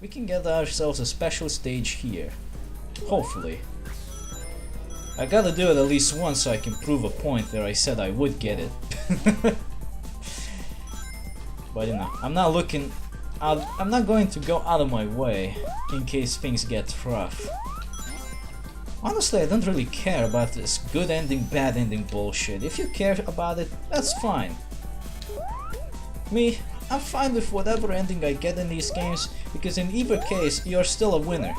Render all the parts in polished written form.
We can get ourselves a special stage here. Hopefully. I gotta do it at least once so I can prove a point where I said I would get it. But you know, I'm not going to go out of my way in case things get rough. Honestly, I don't really care about this good ending, bad ending bullshit. If you care about it, that's fine. Me, I'm fine with whatever ending I get in these games, because in either case, you're still a winner.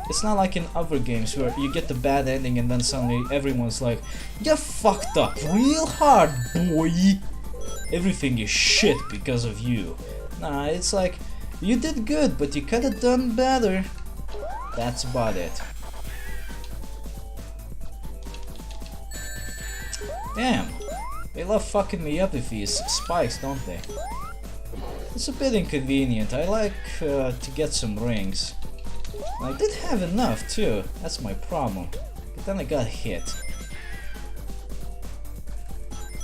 It's not like in other games where you get the bad ending and then suddenly everyone's like, "You fucked up real hard, boy. Everything is shit because of you." Nah, it's like, you did good, but you could have done better. That's about it. Damn, they love fucking me up with these spikes, don't they? It's a bit inconvenient. I like to get some rings. I did have enough too, that's my problem. But then I got hit.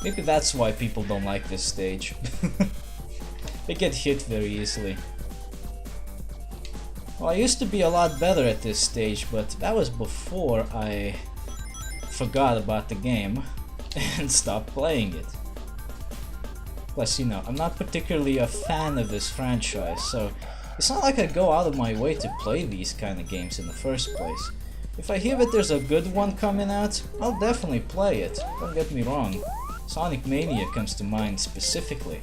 Maybe that's why people don't like this stage. They get hit very easily. Well, I used to be a lot better at this stage, but that was before I forgot about the game and stopped playing it. Plus, you know, I'm not particularly a fan of this franchise, so it's not like I go out of my way to play these kind of games in the first place. If I hear that there's a good one coming out, I'll definitely play it, don't get me wrong. Sonic Mania comes to mind specifically.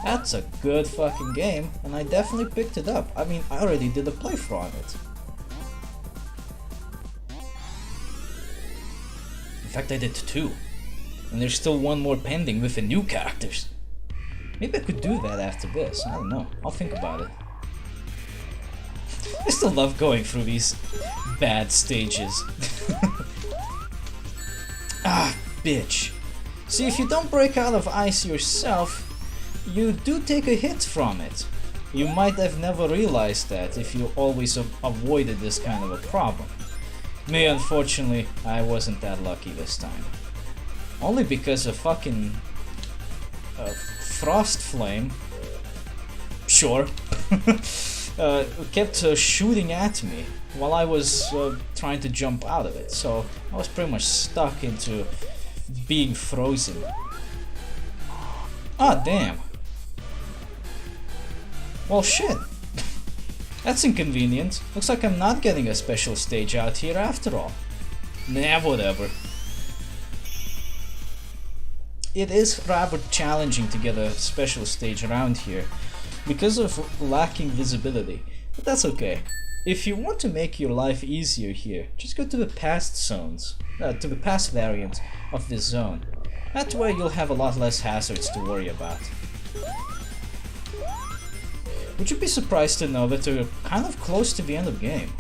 That's a good fucking game, and I definitely picked it up. I mean, I already did a playthrough on it. In fact, I did two. And there's still one more pending with the new characters. Maybe I could do that after this, I don't know. I'll think about it. I still love going through these bad stages. Ah, bitch. See, if you don't break out of ice yourself, you do take a hit from it. You might have never realized that if you always avoided this kind of a problem. Me, unfortunately, I wasn't that lucky this time. Only because a fucking frost flame, sure, kept shooting at me while I was trying to jump out of it. So I was pretty much stuck into being frozen. Ah, damn. Well, shit. That's inconvenient. Looks like I'm not getting a special stage out here after all. Nah, whatever. It is rather challenging to get a special stage around here because of lacking visibility, but that's okay. If you want to make your life easier here, just go to the past zones, to the past variant of this zone. That way you'll have a lot less hazards to worry about. Would you be surprised to know that we're kind of close to the end of the game?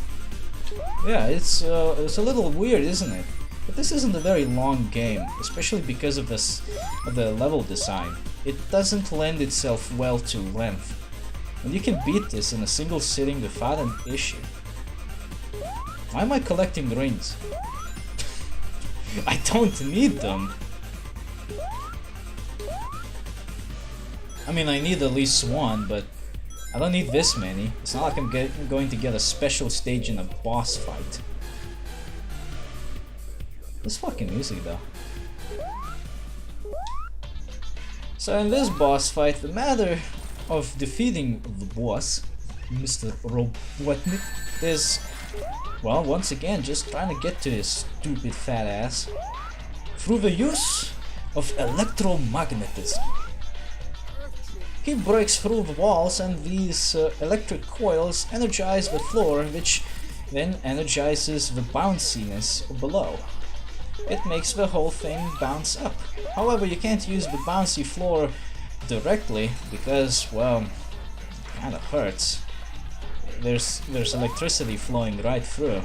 Yeah, it's a little weird, isn't it? But this isn't a very long game, especially because of the level design. It doesn't lend itself well to length. And you can beat this in a single sitting without an issue. Why am I collecting rings? I don't need them. I mean, I need at least one, but I don't need this many. It's not like I'm going to get a special stage in a boss fight. This fucking music though. So in this boss fight, the matter of defeating the boss, Mr. Robotnik, is, well, once again, just trying to get to his stupid fat ass through the use of electromagnetism. He breaks through the walls and these electric coils energize the floor, which then energizes the bounciness below. It makes the whole thing bounce up. However, you can't use the bouncy floor directly because, well, it kinda hurts. There's electricity flowing right through.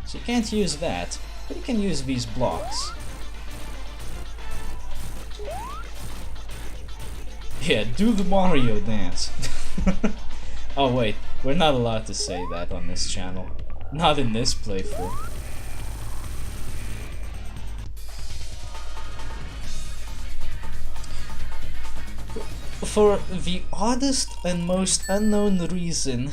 So you can't use that, but you can use these blocks. Yeah, do the Mario dance. Oh wait, we're not allowed to say that on this channel. Not in this playthrough. For the oddest and most unknown reason,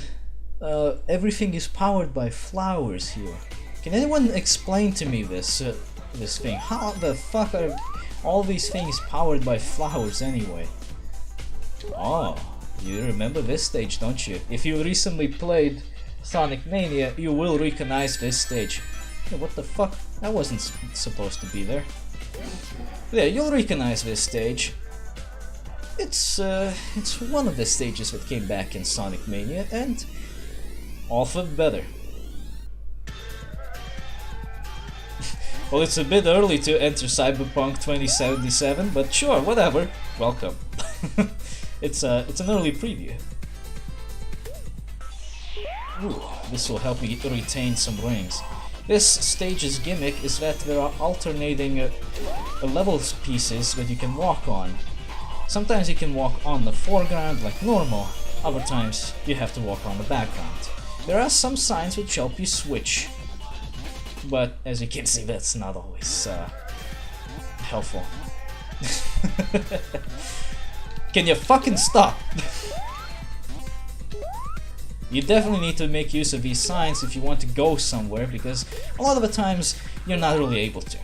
everything is powered by flowers here. Can anyone explain to me this this thing? How the fuck are all these things powered by flowers anyway? Oh, you remember this stage, don't you? If you recently played Sonic Mania, you will recognize this stage. Hey, what the fuck? That wasn't supposed to be there. Yeah, you'll recognize this stage. It's one of the stages that came back in Sonic Mania, and all for the better. Well, it's a bit early to enter Cyberpunk 2077, but sure, whatever. Welcome. It's an early preview. Ooh, this will help me retain some rings. This stage's gimmick is that there are alternating level pieces that you can walk on. Sometimes you can walk on the foreground like normal, other times you have to walk on the background. There are some signs which help you switch, but as you can see, that's not always helpful. Can you fucking stop? You definitely need to make use of these signs if you want to go somewhere, because a lot of the times you're not really able to.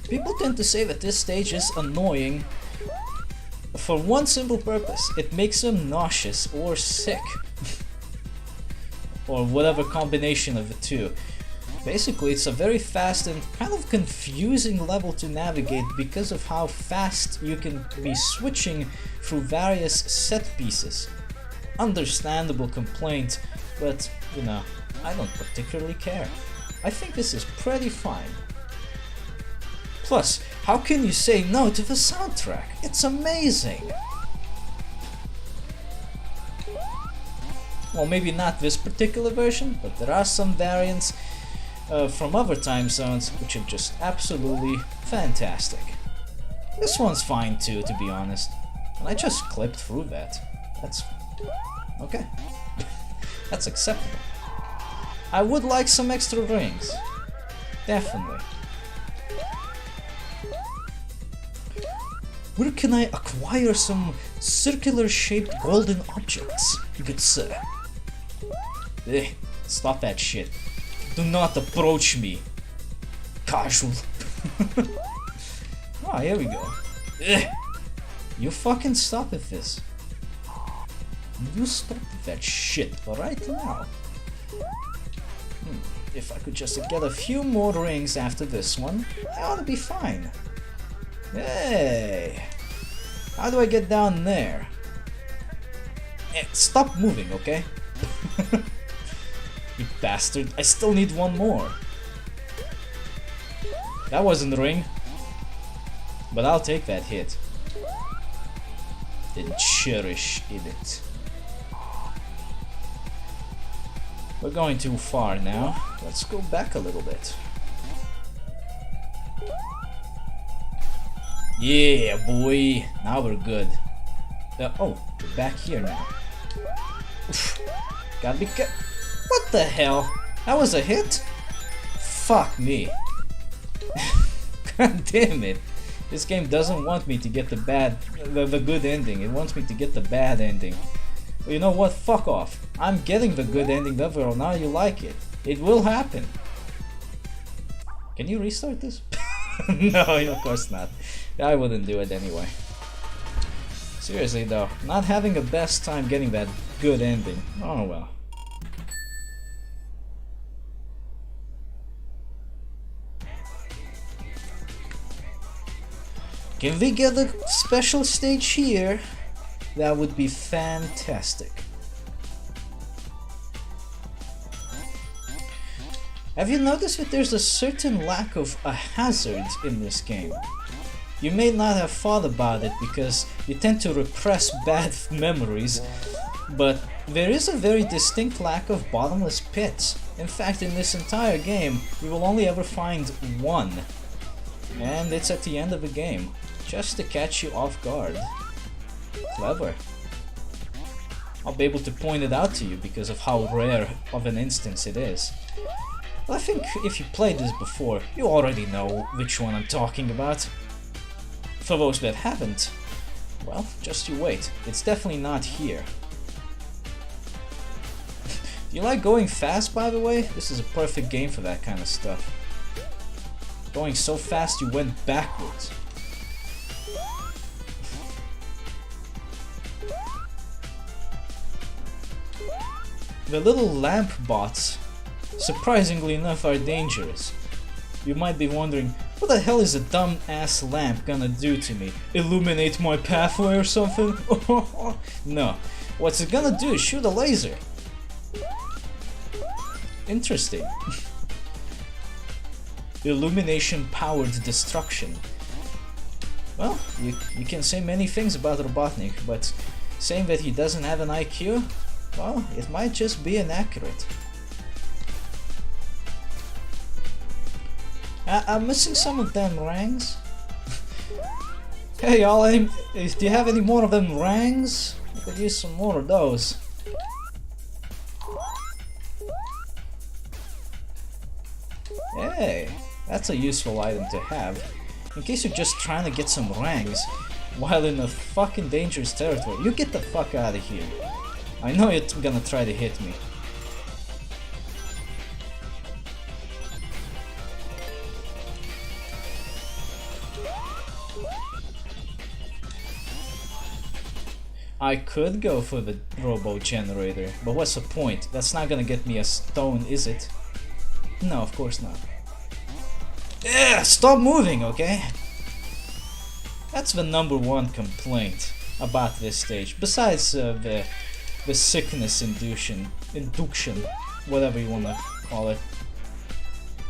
People tend to say that this stage is annoying for one simple purpose: it makes them nauseous or sick. Or whatever combination of the two. Basically, it's a very fast and kind of confusing level to navigate because of how fast you can be switching through various set pieces. Understandable complaint, but you know, I don't particularly care. I think this is pretty fine. Plus, how can you say no to the soundtrack? It's amazing! Well, maybe not this particular version, but there are some variants from other time zones which are just absolutely fantastic. This one's fine too, to be honest. And I just clipped through that. That's okay. That's acceptable. I would like some extra rings. Definitely. Where can I acquire some circular-shaped golden objects, good sir? Eh, stop that shit. Do not approach me. Casual. Oh, here we go. Eh. You fucking stop with this. You stop with that shit right now. If I could just get a few more rings after this one, I ought to be fine. Hey! How do I get down there? Eh, stop moving, okay? You bastard, I still need one more. That wasn't the ring. But I'll take that hit. And cherish in it. We're going too far now. Let's go back a little bit. Yeah, boy. Now we're good. Oh, we're back here now. Oof. Gotta be careful. What the hell? That was a hit? Fuck me. God damn it. This game doesn't want me to get the good ending. It wants me to get the bad ending. Well, you know what? Fuck off. I'm getting the good ending overall. Now you like it. It will happen. Can you restart this? No, of course not. I wouldn't do it anyway. Seriously though, not having the best time getting that good ending. Oh well. Can we get a special stage here? That would be fantastic. Have you noticed that there's a certain lack of a hazard in this game? You may not have thought about it because you tend to repress bad memories, but there is a very distinct lack of bottomless pits. In fact, in this entire game, you will only ever find one, and it's at the end of the game, just to catch you off guard. Clever. I'll be able to point it out to you because of how rare of an instance it is. But I think if you played this before, you already know which one I'm talking about. For those that haven't, Well, just you wait. It's definitely not here. Do you like going fast, by the way? This is a perfect game for that kind of stuff. Going so fast you went backwards. The little lamp bots, surprisingly enough, are dangerous. You might be wondering, what the hell is a dumb-ass lamp gonna do to me? Illuminate my pathway or something? No. What's it gonna do is shoot a laser. Interesting. Illumination-powered destruction. Well, you can say many things about Robotnik, but saying that he doesn't have an IQ, well, it might just be inaccurate. I'm missing some of them rangs. Hey y'all, do you have any more of them rangs? I could use some more of those. Hey, that's a useful item to have. In case you're just trying to get some rangs while in a fucking dangerous territory. You get the fuck out of here. I know you're gonna try to hit me. I could go for the robo generator, but what's the point? That's not gonna get me a stone, is it? No, of course not. Yeah, stop moving, okay? That's the #1 complaint about this stage, besides the sickness induction, whatever you wanna call it.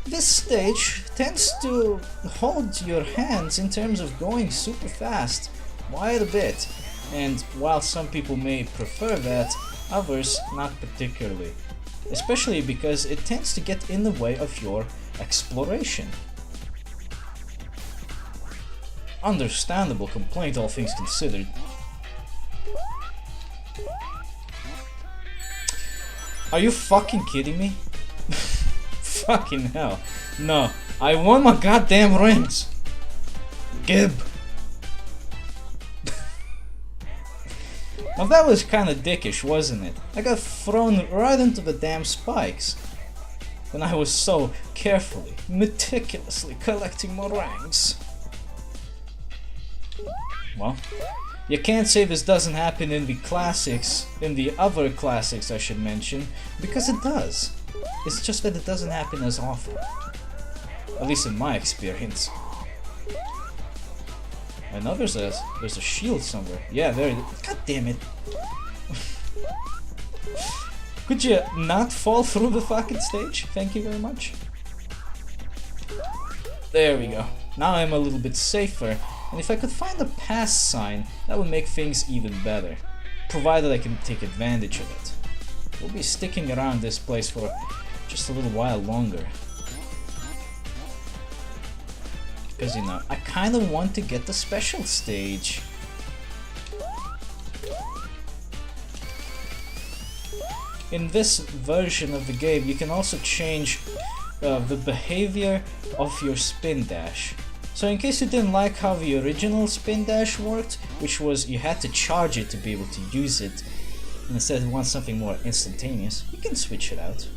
This stage tends to hold your hands in terms of going super fast, quite a bit, and while some people may prefer that, others not particularly, especially because it tends to get in the way of your exploration. Understandable complaint, all things considered. Are you fucking kidding me? Fucking hell. No, I won my goddamn rings! Gib! Now that was kinda dickish, wasn't it? I got thrown right into the damn spikes when I was so carefully, meticulously collecting my ranks. Well, you can't say this doesn't happen in the classics, in the other classics I should mention, because it does. It's just that it doesn't happen as often. At least in my experience. I know there's a shield somewhere. Yeah, there it is. God damn it. Could you not fall through the fucking stage? Thank you very much. There we go. Now I'm a little bit safer. And if I could find a pass sign, that would make things even better. Provided I can take advantage of it. We'll be sticking around this place for just a little while longer. Because, you know, I kind of want to get the special stage. In this version of the game, you can also change the behavior of your spin dash. So in case you didn't like how the original spin dash worked, which was you had to charge it to be able to use it, and instead you want something more instantaneous, you can switch it out.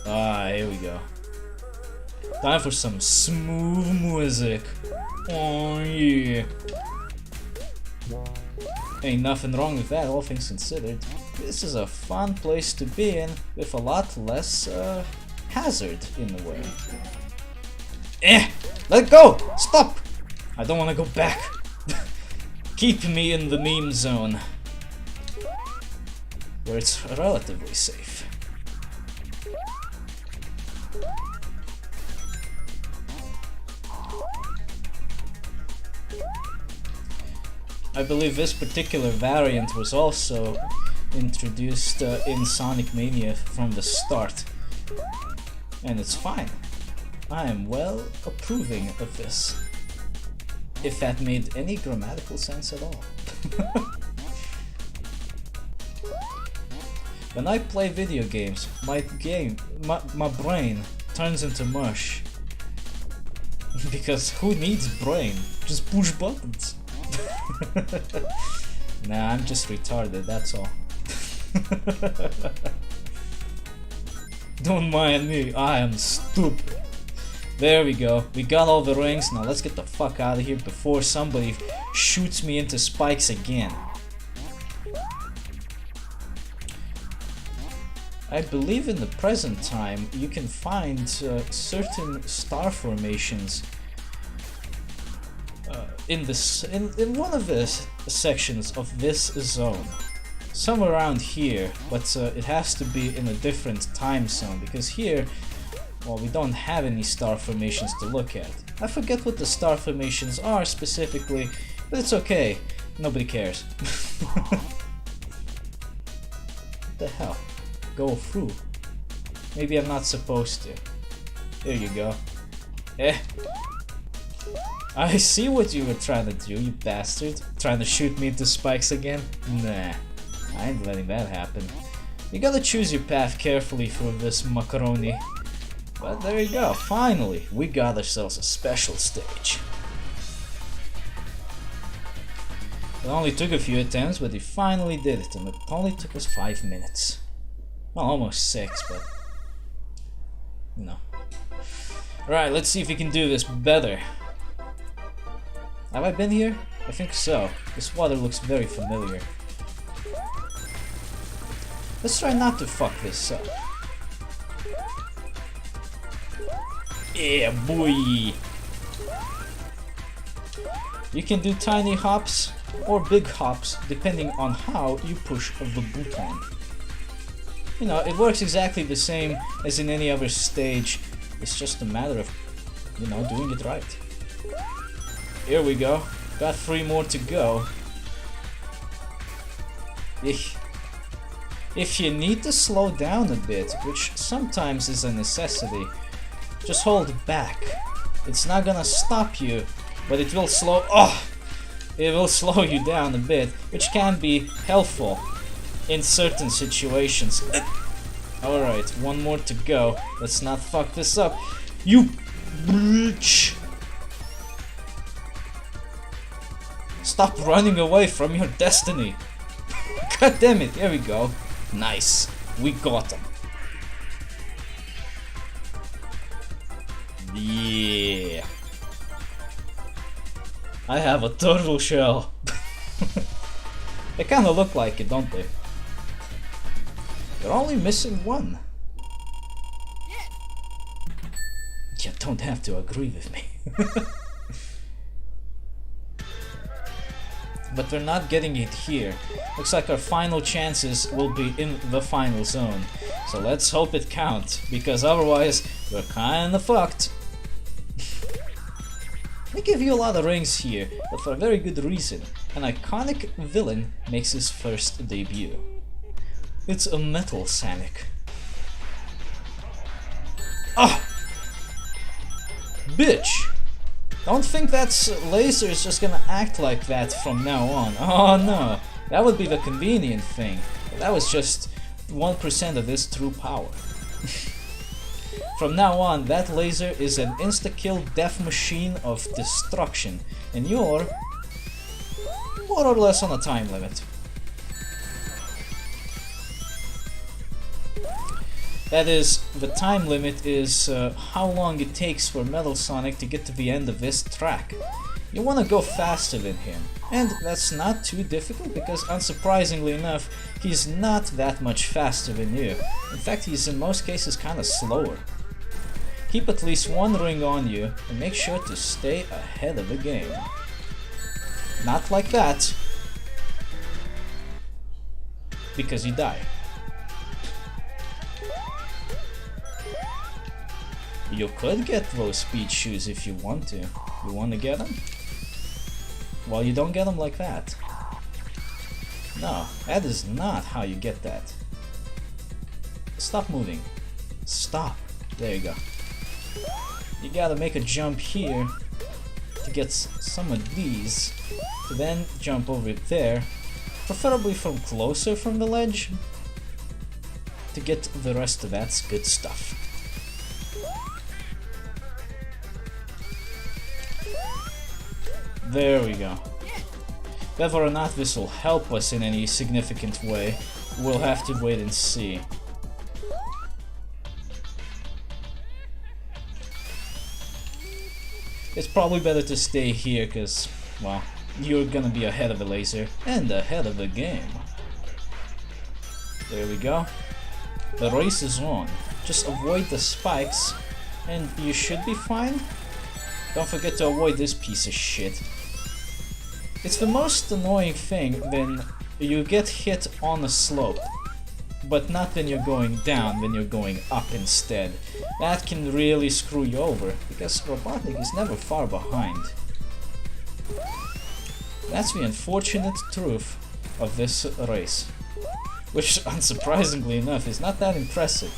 Ah, here we go. Time for some smooth music. Oh yeah. Ain't nothing wrong with that, all things considered. This is a fun place to be in, with a lot less hazard in the way. Let go! Stop! I don't want to go back. Keep me in the meme zone, where it's relatively safe. I believe this particular variant was also introduced in Sonic Mania from the start, and it's fine. I am well approving of this, if that made any grammatical sense at all. When I play video games, my brain turns into mush. Because who needs brain? Just push buttons. Nah, I'm just retarded, that's all. Don't mind me, I am stupid. There we go, we got all the rings, now let's get the fuck out of here before somebody shoots me into spikes again. I believe in the present time you can find certain star formations in one of the sections of this zone. Somewhere around here, but it has to be in a different time zone, because here, well, we don't have any star formations to look at. I forget what the star formations are specifically, but it's okay. Nobody cares. What the hell? Go through. Maybe I'm not supposed to. There you go. I see what you were trying to do, you bastard. Trying to shoot me into spikes again? Nah, I ain't letting that happen. You gotta choose your path carefully through this macaroni. But there you go, finally, we got ourselves a special stage. It only took a few attempts, but we finally did it, and it only took us 5 minutes. Well, almost 6, but... no. Alright, let's see if we can do this better. Have I been here? I think so. This water looks very familiar. Let's try not to fuck this up. Yeah, boy! You can do tiny hops or big hops depending on how you push the button. You know, it works exactly the same as in any other stage. It's just a matter of, you know, doing it right. Here we go. Got 3 more to go. If you need to slow down a bit, which sometimes is a necessity, just hold back. It's not gonna stop you, but it will slow... it will slow you down a bit, which can be helpful in certain situations. Alright, 1 more to go. Let's not fuck this up. You bitch! Stop running away from your destiny. God damn it, here we go. Nice, we got him. Yeah. I have a turtle shell. They kinda look like it, don't they? You're only missing 1. You don't have to agree with me. But we're not getting it here. Looks like our final chances will be in the final zone. So let's hope it counts, because otherwise we're kinda fucked. They give you a lot of rings here, but for a very good reason. An iconic villain makes his first debut. It's a metal Sonic. Ah! Bitch! Don't think that laser is just gonna act like that from now on. Oh no, that would be the convenient thing. But that was just 1% of his true power. From now on, that laser is an insta-kill death machine of destruction, and you're more or less on a time limit. That is, the time limit is how long it takes for Metal Sonic to get to the end of this track. You want to go faster than him, and that's not too difficult because, unsurprisingly enough, he's not that much faster than you. In fact, he's in most cases kind of slower. Keep at least 1 ring on you and make sure to stay ahead of the game. Not like that, because you die. You could get those speed shoes if you want to. You want to get them? Well, you don't get them like that. No, that is not how you get that. Stop moving. Stop. There you go. You gotta make a jump here to get some of these, to then jump over there, preferably from closer from the ledge, to get the rest of that good stuff. There we go. Whether or not this will help us in any significant way, we'll have to wait and see. It's probably better to stay here because, well, you're gonna be ahead of the laser and ahead of the game. There we go. The race is on. Just avoid the spikes and you should be fine. Don't forget to avoid this piece of shit. It's the most annoying thing when you get hit on a slope, but not when you're going down, when you're going up instead. That can really screw you over, because Robotnik is never far behind. That's the unfortunate truth of this race, which unsurprisingly enough is not that impressive.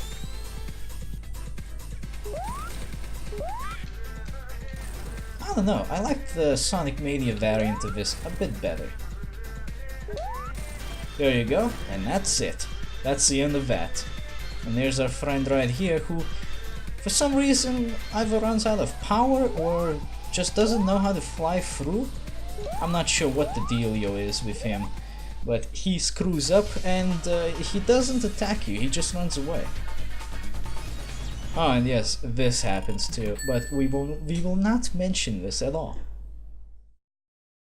I don't know, I like the Sonic Mania variant of this a bit better. There you go, and that's it. That's the end of that. And there's our friend right here who, for some reason, either runs out of power or just doesn't know how to fly through. I'm not sure what the dealio is with him, but he screws up and he doesn't attack you, he just runs away. Oh, and yes, this happens too, but we will not mention this at all.